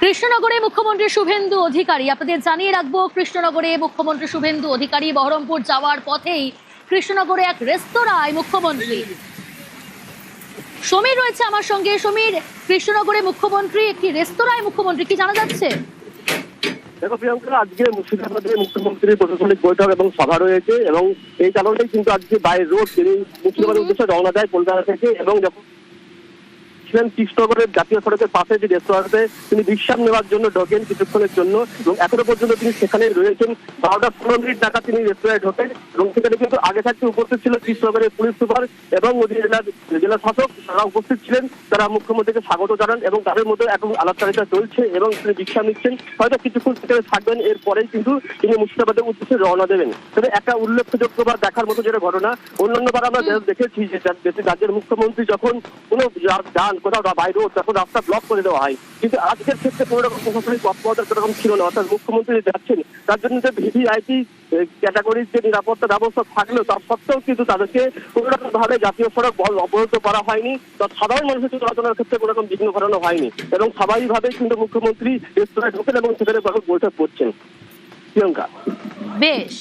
কৃষ্ণনগরে মুখ্যমন্ত্রী শুভেন্দু অধিকারী, আপনাদের জানিয়ে রাখবো, কৃষ্ণনগরে মুখ্যমন্ত্রী শুভেন্দু অধিকারী বহরমপুর যাওয়ার পথেই কৃষ্ণনগরে এক রেস্তোরাঁয় মুখ্যমন্ত্রী। সমীর রয়েছে আমার সঙ্গে। সমীর, কৃষ্ণনগরে মুখ্যমন্ত্রী, একটি রেস্তোরাঁয় মুখ্যমন্ত্রী, কি জানা যাচ্ছে? দেখো প্রিয়াঙ্কা, আজকে মুর্শিদাবাদে মুখ্যমন্ত্রীর প্রশাসনিক বৈঠক এবং সভা রয়েছে এবং এই কারণেই কিন্তু আজকে বাই রোড তিনি মুর্শিদাবাদের উদ্দেশ্যে রওনা দেয় কলকাতা থেকে। এবং যখন কৃষ্ণনগরের জাতীয় সড়কের পাশে যে রেস্তোরাঁতে তিনি বিশ্রাম নেওয়ার জন্য ঢোকেন কিছুক্ষণের জন্য, এবং এখনো পর্যন্ত তিনি সেখানে রয়েছেন। 12টা 15 মিনিট নাগাদ তিনি রেস্তোরাঁয় ঢোকেন এবং সেখানে কিন্তু আগে থাকতে উপস্থিত ছিল কৃষ্ণনগরের পুলিশ সুপার এবং জেলা শাসক, তারা উপস্থিত ছিলেন। তারা মুখ্যমন্ত্রীকে স্বাগত জানান এবং তাদের মধ্যে এখন আলাপচারিতা চলছে এবং তিনি বিশ্রাম নিচ্ছেন। হয়তো কিছুক্ষণ সেখানে থাকবেন, এরপরেই কিন্তু তিনি মুর্শিদাবাদের উদ্দেশ্যে রওনা দেবেন। তবে একটা উল্লেখযোগ্য বা দেখার মতো যেটা ঘটনা, অন্যান্যবার আমরা দেখেছি যে রাজ্যের মুখ্যমন্ত্রী যখন কোনো যান কোথাও বাইরে তখন রাস্তা ব্লক করে দেওয়া হয়, কিন্তু আজকের ক্ষেত্রে কোনো রকম প্রশাসনিক তৎপরতা সেরকম ছিল না। অর্থাৎ মুখ্যমন্ত্রী যাচ্ছেন, তার জন্য যে ভিভিআইপি ক্যাটাগরির যে নিরাপত্তা ব্যবস্থা থাকলেও তার সত্ত্বেও কিন্তু তাদেরকে কোনো রকম ভাবে জাতীয় সড়ক অবরুদ্ধ করা হয়নি, সাধারণ মানুষের চলাচলের ক্ষেত্রে কোনো রকম বিঘ্ন ঘটানো হয়নি এবং স্বাভাবিকভাবে কিন্তু মুখ্যমন্ত্রী রেস্তোরাঁয় ঢোকেন এবং সেখানে বৈঠক করছেন। প্রিয়াঙ্কা, বেশ।